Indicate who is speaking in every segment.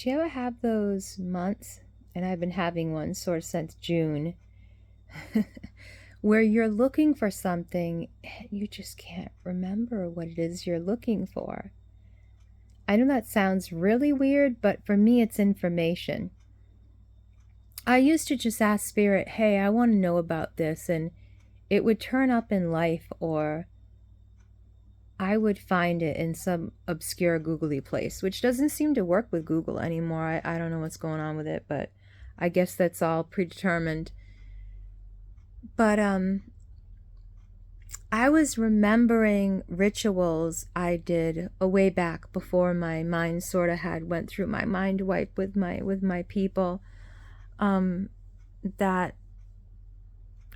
Speaker 1: Do you ever have those months, and I've been having one sort of since June, where you're looking for something and you just can't remember what it is you're looking for? I know that sounds really weird, but for me, it's information. I used to just ask Spirit, hey, I want to know about this, and it would turn up in life, or I would find it in some obscure googly place, which doesn't seem to work with Google anymore. I don't know what's going on with it, but I guess that's all predetermined. But I was remembering rituals I did a way back before my mind sort of had went through my mind wipe with my people, that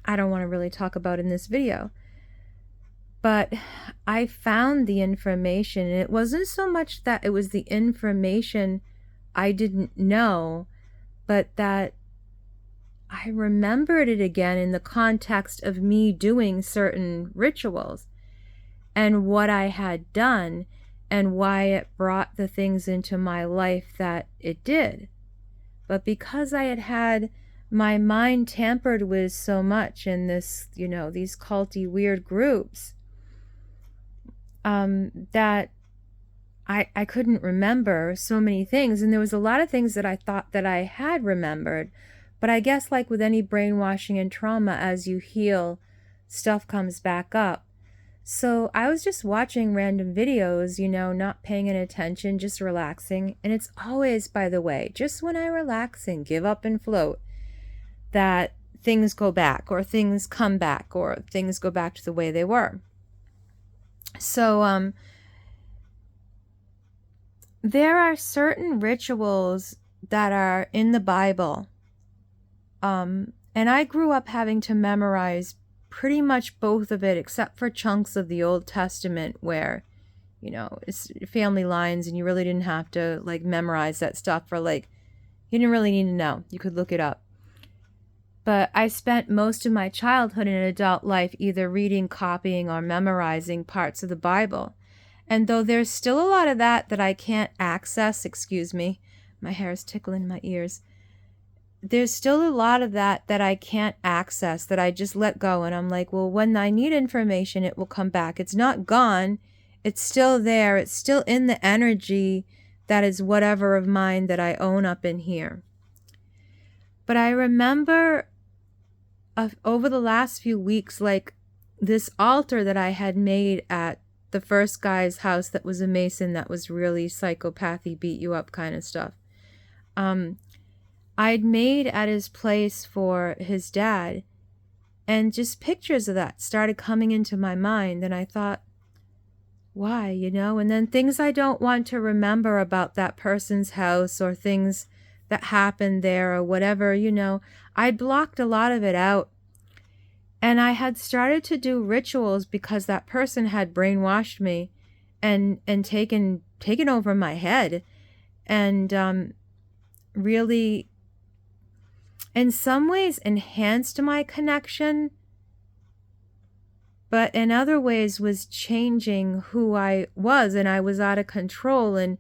Speaker 1: I don't want to really talk about in this video. But I found the information, and it wasn't so much that it was the information I didn't know, but that I remembered it again in the context of me doing certain rituals and what I had done and why it brought the things into my life that it did. But because I had had my mind tampered with so much in this, these culty weird groups, that I couldn't remember so many things. And there was a lot of things that I thought that I had remembered. But I guess like with any brainwashing and trauma, as you heal, stuff comes back up. So I was just watching random videos, not paying any attention, just relaxing. And it's always, by the way, just when I relax and give up and float, that things go back, or things come back, or things go back to the way they were. So there are certain rituals that are in the Bible, and I grew up having to memorize pretty much both of it, except for chunks of the Old Testament where, it's family lines and you really didn't have to like memorize that stuff, or like you didn't really need to know. You could look it up. But I spent most of my childhood and adult life either reading, copying, or memorizing parts of the Bible. And though there's still a lot of that I can't access, excuse me, my hair is tickling my ears. There's still a lot of that I can't access, that I just let go. And I'm like, well, when I need information, it will come back. It's not gone. It's still there. It's still in the energy that is whatever of mine that I own up in here. But I remember over the last few weeks, like this altar that I had made at the first guy's house that was a Mason, that was really psychopathy, beat you up kind of stuff. I'd made at his place for his dad, and just pictures of that started coming into my mind. And I thought, why, and then things I don't want to remember about that person's house, or things that happened there, or whatever, I'd blocked a lot of it out. And I had started to do rituals because that person had brainwashed me and taken over my head, and really in some ways enhanced my connection, but in other ways was changing who I was, and I was out of control, and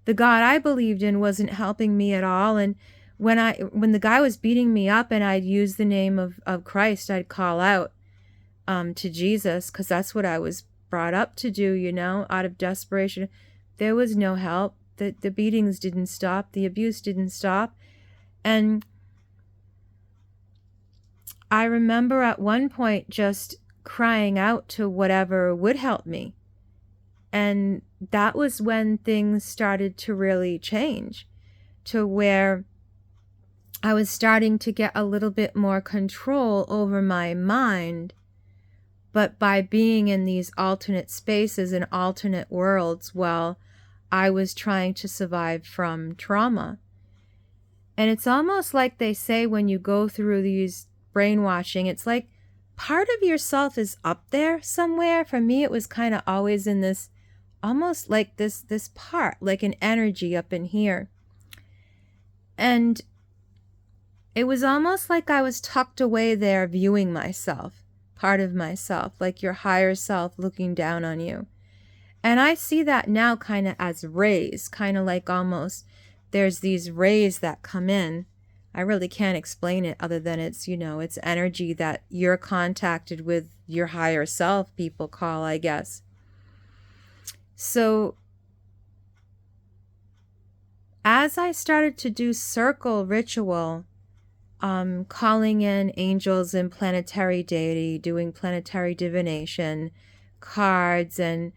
Speaker 1: the God I believed in wasn't helping me at all. And when the guy was beating me up and I'd use the name of Christ, I'd call out to Jesus, because that's what I was brought up to do, out of desperation. There was no help. The beatings didn't stop. The abuse didn't stop. And I remember at one point just crying out to whatever would help me. And that was when things started to really change, to where I was starting to get a little bit more control over my mind. But by being in these alternate spaces and alternate worlds while I was trying to survive from trauma. And it's almost like they say when you go through these brainwashing, it's like part of yourself is up there somewhere. For me, it was kind of always in this, almost like this part, like an energy up in here. And it was almost like I was tucked away there viewing myself, part of myself, like your higher self looking down on you. And I see that now kind of as rays, kind of like almost there's these rays that come in. I really can't explain it other than it's, it's energy that you're contacted with your higher self, people call, I guess. So as I started to do circle ritual, calling in angels and planetary deity, doing planetary divination, cards, and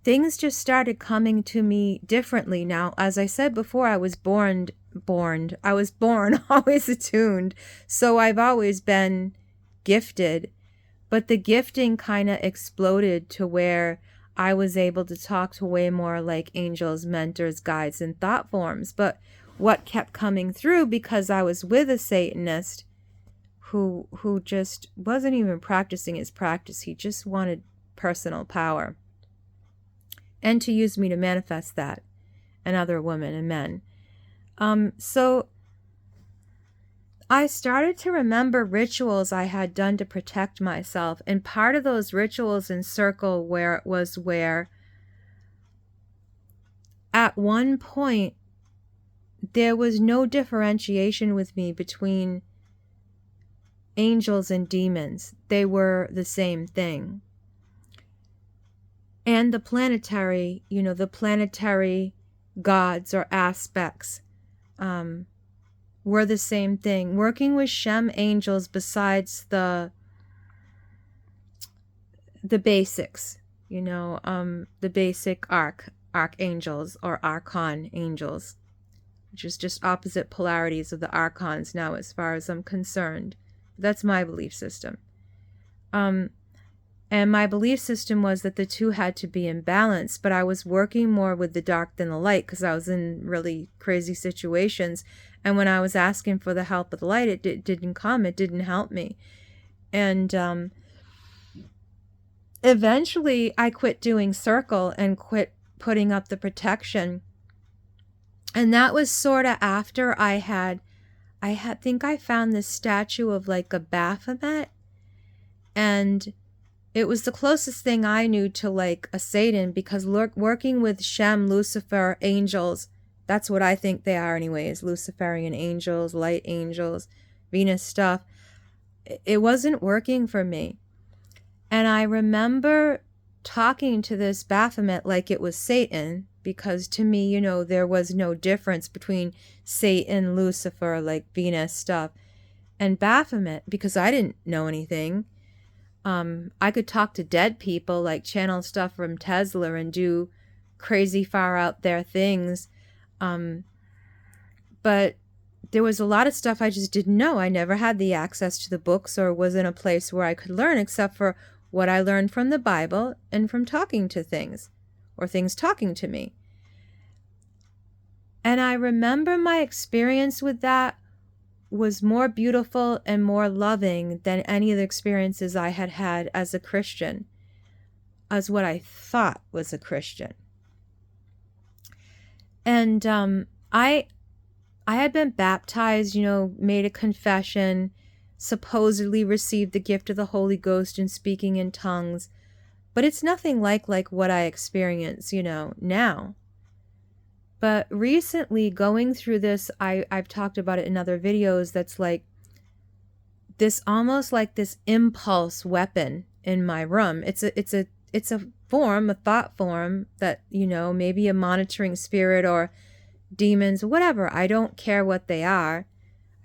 Speaker 1: things just started coming to me differently. Now, as I said before, I was born always attuned. So I've always been gifted, but the gifting kind of exploded to where I was able to talk to way more like angels, mentors, guides, and thought forms. But what kept coming through, because I was with a Satanist who just wasn't even practicing his practice. He just wanted personal power and to use me to manifest that and other women and men. So I started to remember rituals I had done to protect myself. And part of those rituals in circle where at one point there was no differentiation with me between angels and demons. They were the same thing. And the planetary, the planetary gods or aspects were the same thing. Working with Shem angels besides the basics, the basic archangels or archon angels, which is just opposite polarities of the archons now as far as I'm concerned. That's my belief system. And my belief system was that the two had to be in balance, but I was working more with the dark than the light because I was in really crazy situations. And when I was asking for the help of the light, it didn't come. It didn't help me. And eventually I quit doing circle and quit putting up the protection. And that was sort of after I think I found this statue of like a Baphomet, and it was the closest thing I knew to like a Satan, because working with Shem, Lucifer, angels, that's what I think they are anyways, Luciferian angels, light angels, Venus stuff, it wasn't working for me. And I remember talking to this Baphomet like it was Satan, because to me, there was no difference between Satan, Lucifer, like Venus stuff, and Baphomet, because I didn't know anything. I could talk to dead people, like channel stuff from Tesla and do crazy far out there things. But there was a lot of stuff I just didn't know. I never had the access to the books or was in a place where I could learn, except for what I learned from the Bible and from talking to things, or things talking to me. And I remember my experience with that was more beautiful and more loving than any of the experiences I had had as a Christian, as what I thought was a Christian. And I had been baptized, made a confession, supposedly received the gift of the Holy Ghost and speaking in tongues, but it's nothing like what I experience, now. But recently, going through this, I've talked about it in other videos, that's like this, almost like this impulse weapon in my room. It's a form, a thought form that, maybe a monitoring spirit or demons, whatever. I don't care what they are.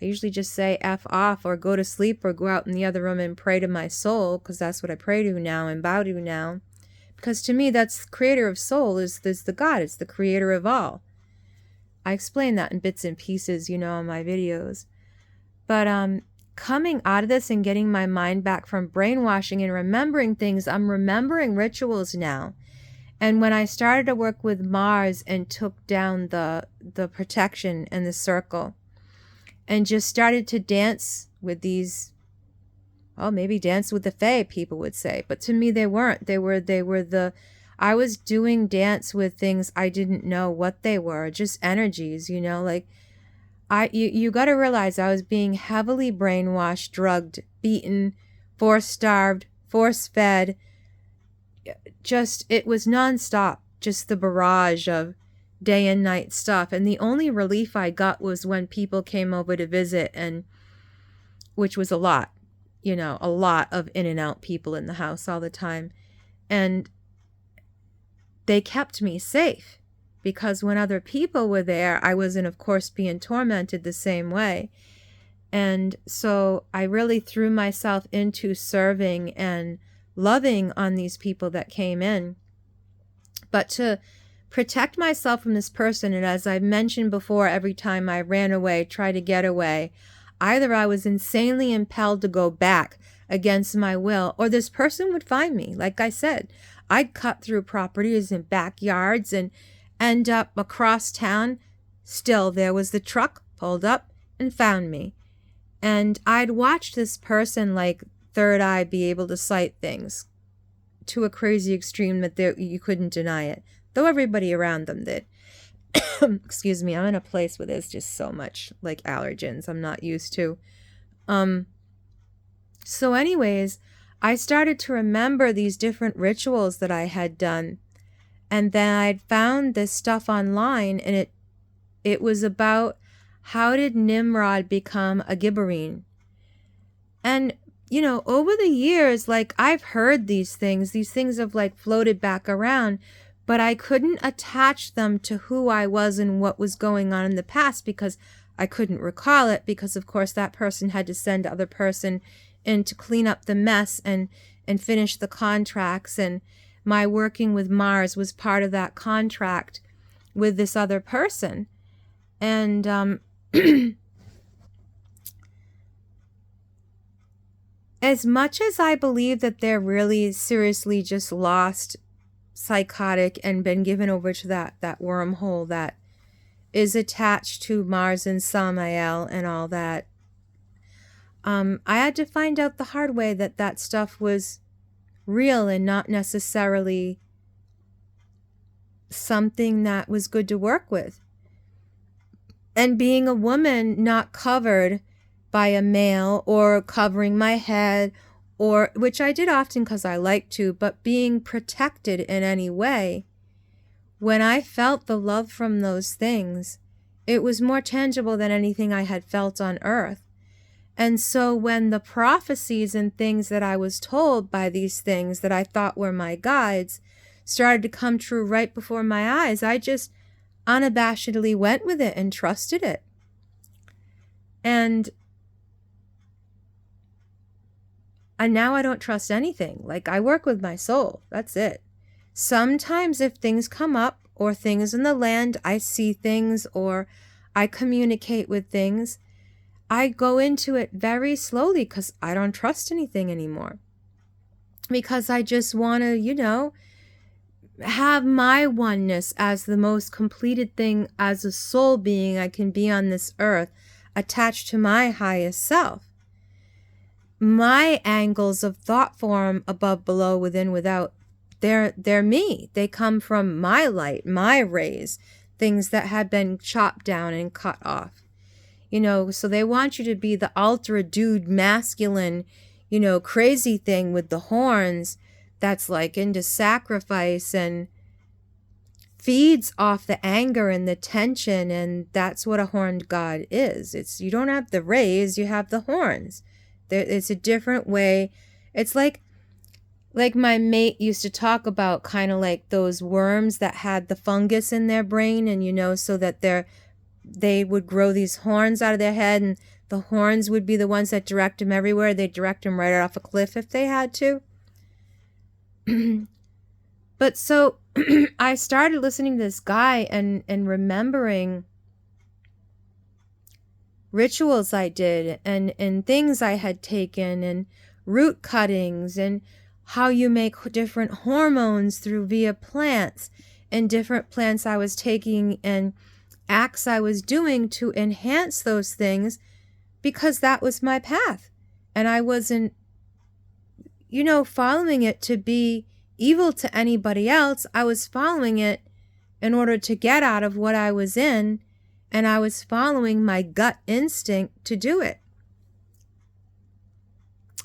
Speaker 1: I usually just say F off, or go to sleep, or go out in the other room and pray to my soul, because that's what I pray to now and bow to now. Because to me, that's creator of soul, is the God. It's the creator of all. I explain that in bits and pieces, in my videos. But coming out of this and getting my mind back from brainwashing and remembering things, I'm remembering rituals now. And when I started to work with Mars and took down the protection and the circle, and just started to dance with these, maybe dance with the Fae, people would say. But to me, they weren't. I was doing dance with things I didn't know what they were, just energies, you got to realize I was being heavily brainwashed, drugged, beaten, force starved, force fed. Just, it was nonstop just the barrage of day and night stuff. And the only relief I got was when people came over to visit, and which was a lot, a lot of in and out people in the house all the time. And they kept me safe, because when other people were there, I wasn't, of course, being tormented the same way. And so I really threw myself into serving and loving on these people that came in. But to protect myself from this person, and as I've mentioned before, every time I ran away, tried to get away, either I was insanely impelled to go back against my will, or this person would find me. Like I said, I'd cut through properties and backyards and end up across town. Still, there was the truck, pulled up and found me. And I'd watch this person, like third eye, be able to sight things to a crazy extreme that you couldn't deny it, though everybody around them did. Excuse me, I'm in a place where there's just so much like allergens I'm not used to. So anyways, I started to remember these different rituals that I had done. And then I'd found this stuff online, and it was about how did Nimrod become a Gibberine. And, over the years, like, I've heard these things have like floated back around, but I couldn't attach them to who I was and what was going on in the past, because I couldn't recall it, because of course that person had to send the other person in to clean up the mess and finish the contracts. And my working with Mars was part of that contract with this other person. And as much as I believe that they're really seriously just lost, psychotic, and been given over to that wormhole that is attached to Mars and Samael and all that, I had to find out the hard way that stuff was real and not necessarily something that was good to work with. And being a woman not covered by a male, or covering my head, or which I did often because I like to, but being protected in any way, when I felt the love from those things, it was more tangible than anything I had felt on earth. And so when the prophecies and things that I was told by these things that I thought were my guides started to come true right before my eyes, I just unabashedly went with it and trusted it. And now I don't trust anything. Like, I work with my soul. That's it. Sometimes if things come up, or things in the land, I see things, or I communicate with things, I go into it very slowly, because I don't trust anything anymore. Because I just want to, have my oneness as the most completed thing as a soul being I can be on this earth, attached to my highest self. My angles of thought form, above, below, within, without, they're me. They come from my light, my rays, things that have been chopped down and cut off. So they want you to be the ultra dude, masculine, crazy thing with the horns that's like into sacrifice and feeds off the anger and the tension. And that's what a horned god is. You don't have the rays, you have the horns. It's a different way. It's like my mate used to talk about, kind of like those worms that had the fungus in their brain, and so that they would grow these horns out of their head, and the horns would be the ones that direct them everywhere. They'd direct them right off a cliff if they had to. But so I started listening to this guy and remembering rituals I did, and things I had taken, and root cuttings, and how you make different hormones via plants, and different plants I was taking, and acts I was doing to enhance those things, because that was my path. And I wasn't, following it to be evil to anybody else. I was following it in order to get out of what I was in, and I was following my gut instinct to do it.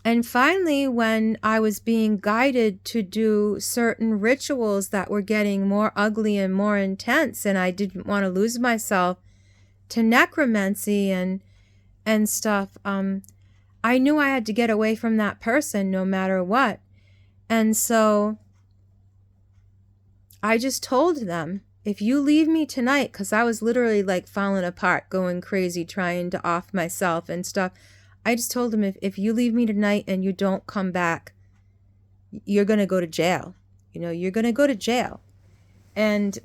Speaker 1: And finally, when I was being guided to do certain rituals that were getting more ugly and more intense, and I didn't want to lose myself to necromancy and stuff, I knew I had to get away from that person no matter what. And so I just told them, if you leave me tonight, because I was literally like falling apart, going crazy, trying to off myself and stuff. I just told him, if you leave me tonight and you don't come back, you're going to go to jail. You know, you're going to go to jail. And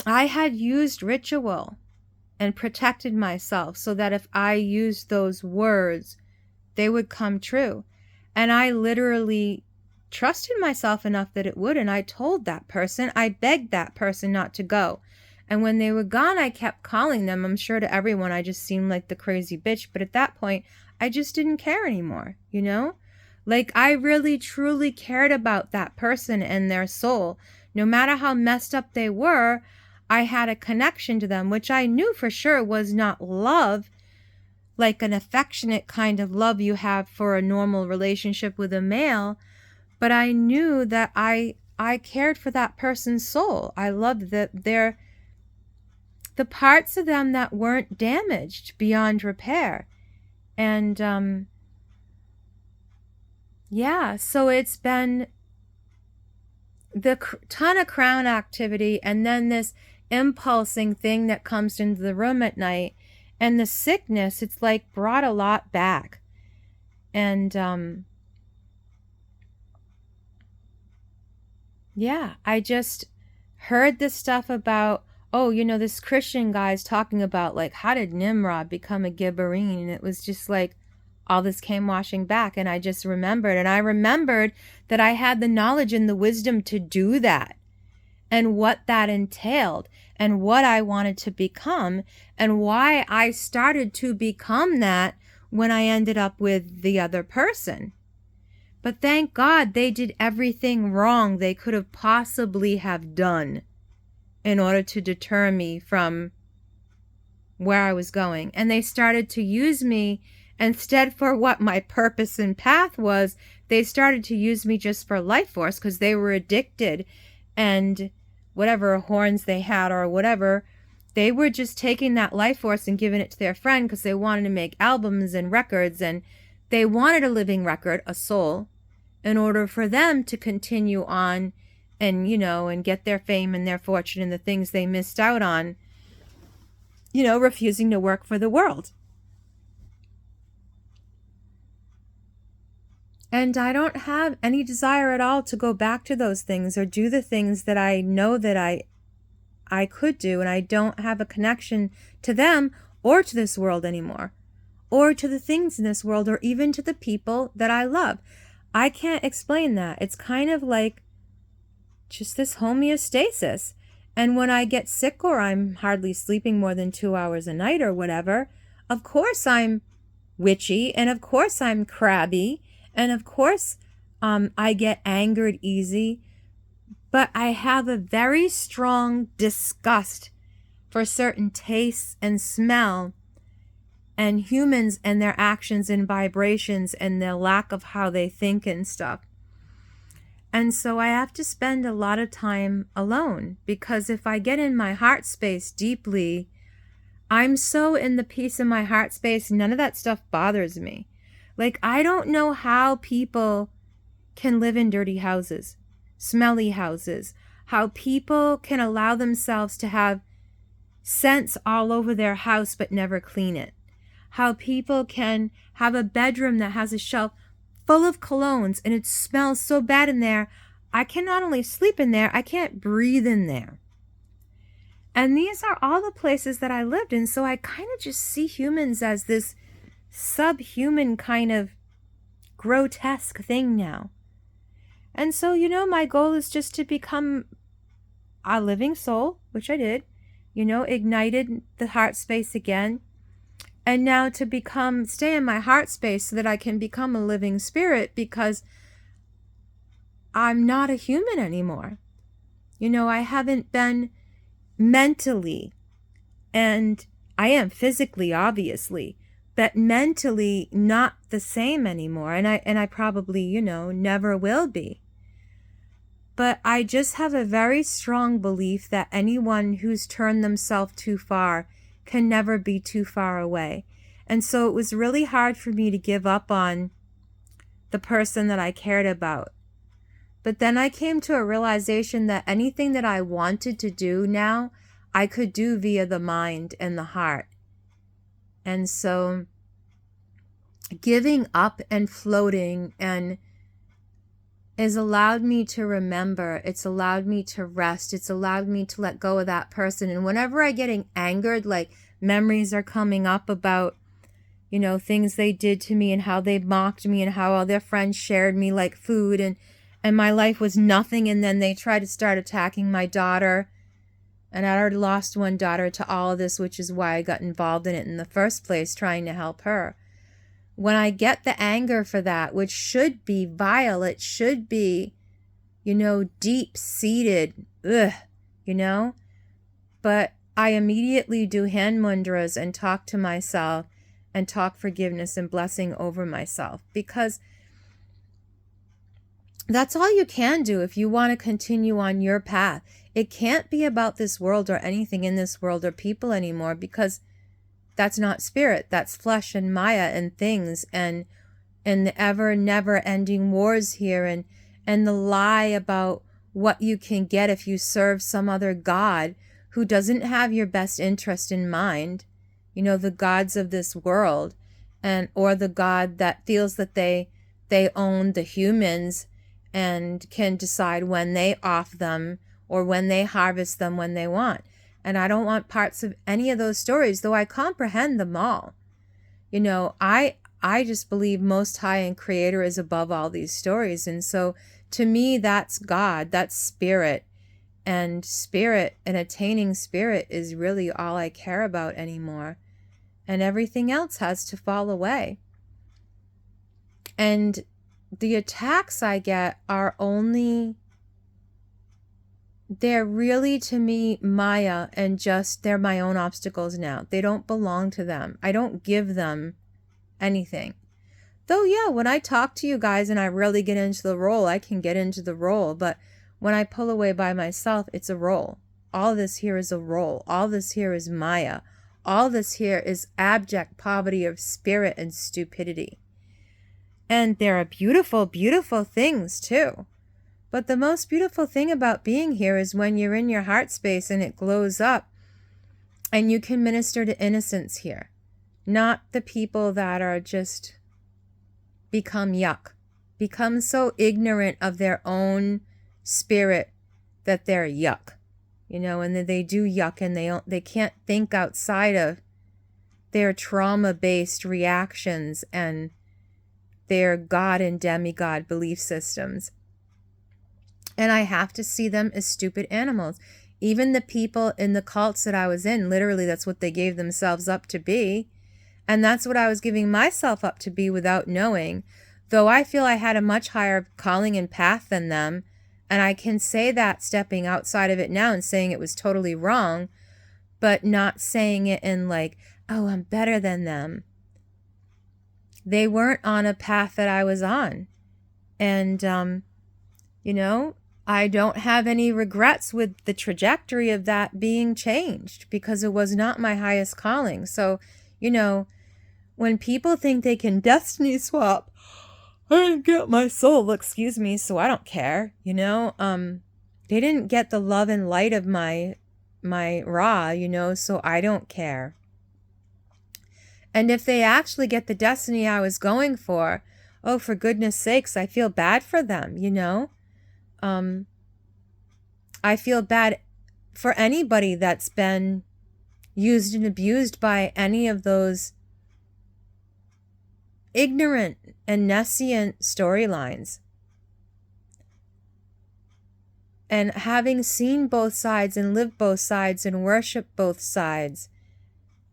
Speaker 1: I had used ritual and protected myself so that if I used those words, they would come true. And I literally trusted myself enough that it would. And I told that person, I begged that person not to go. And when they were gone, I kept calling them. I'm sure to everyone, I just seemed like the crazy bitch. But at that point, I just didn't care anymore, you know? Like, I really, truly cared about that person and their soul. No matter how messed up they were, I had a connection to them, which I knew for sure was not love, like an affectionate kind of love you have for a normal relationship with a male. But I knew that I cared for that person's soul. I loved the parts of them that weren't damaged beyond repair. And yeah, so it's been the ton of crown activity, and then this impulsing thing that comes into the room at night, and the sickness, it's like brought a lot back. And yeah, I just heard this stuff about, oh, you know, this Christian guy's talking about, like, how did Nimrod become a Gibberine? And it was just like, all this came washing back. And I just remembered. And I remembered that I had the knowledge and the wisdom to do that. And what that entailed. And what I wanted to become. And why I started to become that when I ended up with the other person. But thank God they did everything wrong they could have possibly have done in order to deter me from where I was going. And they started to use me instead for what my purpose and path was. They started to use me just for life force because they were addicted, and whatever horns they had or whatever, they were just taking that life force and giving it to their friend because they wanted to make albums and records, and they wanted a living record, a soul, in order for them to continue on and, you know, and get their fame and their fortune and the things they missed out on, you know, refusing to work for the world. And I don't have any desire at all to go back to those things or do the things that I know that I could do, and I don't have a connection to them or to this world anymore, or to the things in this world, or even to the people that I love. I can't explain that. It's kind of like just this homeostasis. And when I get sick or I'm hardly sleeping more than 2 hours a night or whatever, of course I'm witchy, and of course I'm crabby, and of course I get angered easy. But I have a very strong disgust for certain tastes and smell and humans and their actions and vibrations and their lack of how they think and stuff. And so I have to spend a lot of time alone, because if I get in my heart space deeply, I'm so in the peace of my heart space, none of that stuff bothers me. Like, I don't know how people can live in dirty houses, smelly houses, how people can allow themselves to have scents all over their house but never clean it. How people can have a bedroom that has a shelf full of colognes and it smells so bad in there, I can not only sleep in there, I can't breathe in there. And these are all the places that I lived in, so I kind of just see humans as this subhuman kind of grotesque thing now. And so, you know, my goal is just to become a living soul, which I did, you know, ignited the heart space again. And now to stay in my heart space so that I can become a living spirit, because I'm not a human anymore. You know, I haven't been mentally, and I am physically, obviously, but mentally not the same anymore. And I probably, never will be. But I just have a very strong belief that anyone who's turned themselves too far can never be too far away. And so it was really hard for me to give up on the person that I cared about. But then I came to a realization that anything that I wanted to do now, I could do via the mind and the heart. And so giving up and floating and has allowed me to remember. It's allowed me to rest. It's allowed me to let go of that person. And whenever I get angered, like memories are coming up about, things they did to me and how they mocked me and how all their friends shared me like food and my life was nothing. And then they tried to start attacking my daughter. And I already lost one daughter to all of this, which is why I got involved in it in the first place, trying to help her. When I get the anger for that, which should be vile, it should be, deep-seated, but I immediately do hand mudras and talk to myself and talk forgiveness and blessing over myself, because that's all you can do if you want to continue on your path. It can't be about this world or anything in this world or people anymore, because that's not spirit. That's flesh and Maya and things and the ever never ending wars here and the lie about what you can get if you serve some other god who doesn't have your best interest in mind. The gods of this world, or the god that feels that they own the humans and can decide when they off them or when they harvest them when they want. And I don't want parts of any of those stories, though I comprehend them all. I just believe Most High and Creator is above all these stories. And so to me, that's God, that's spirit. And spirit and attaining spirit is really all I care about anymore. And everything else has to fall away. And the attacks I get are they're really, to me, Maya, and they're my own obstacles now. They don't belong to them. I don't give them anything. Though, yeah, when I talk to you guys and I really get into the role, I can get into the role. But when I pull away by myself, it's a role. All this here is a role. All this here is Maya. All this here is abject poverty of spirit and stupidity. And there are beautiful, beautiful things, too. But the most beautiful thing about being here is when you're in your heart space and it glows up and you can minister to innocence here, not the people that are just become yuck, become so ignorant of their own spirit that they're yuck, and that they do yuck and they can't think outside of their trauma-based reactions and their God and demigod belief systems. And I have to see them as stupid animals. Even the people in the cults that I was in, literally that's what they gave themselves up to be. And that's what I was giving myself up to be without knowing. Though I feel I had a much higher calling and path than them. And I can say that stepping outside of it now and saying it was totally wrong. But not saying it in like, oh, I'm better than them. They weren't on a path that I was on. And, I don't have any regrets with the trajectory of that being changed because it was not my highest calling. So, when people think they can destiny swap, I didn't get my soul, excuse me, so I don't care, they didn't get the love and light of my Ra, so I don't care. And if they actually get the destiny I was going for, oh, for goodness sakes, I feel bad for them, I feel bad for anybody that's been used and abused by any of those ignorant and nescient storylines. And having seen both sides and lived both sides and worshiped both sides,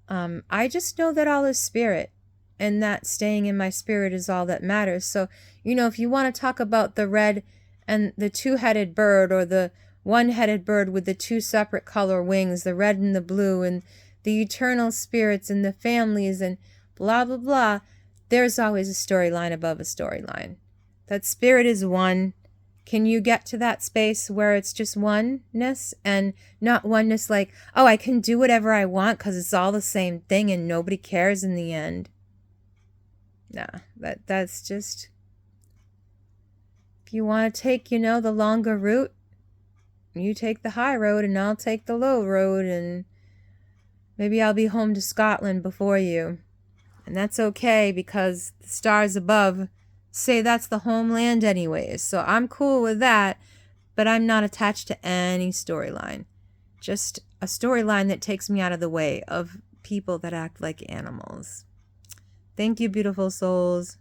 Speaker 1: I just know that all is spirit, and that staying in my spirit is all that matters. So, if you want to talk about the red and the two-headed bird, or the one-headed bird with the two separate color wings, the red and the blue, and the eternal spirits and the families and blah, blah, blah, there's always a storyline above a storyline. That spirit is one. Can you get to that space where it's just oneness and not oneness like, oh, I can do whatever I want because it's all the same thing and nobody cares in the end? Nah, that's just... If you want to take, the longer route, you take the high road and I'll take the low road, and maybe I'll be home to Scotland before you. And that's okay because the stars above say that's the homeland anyways. So I'm cool with that, but I'm not attached to any storyline. Just a storyline that takes me out of the way of people that act like animals. Thank you, beautiful souls.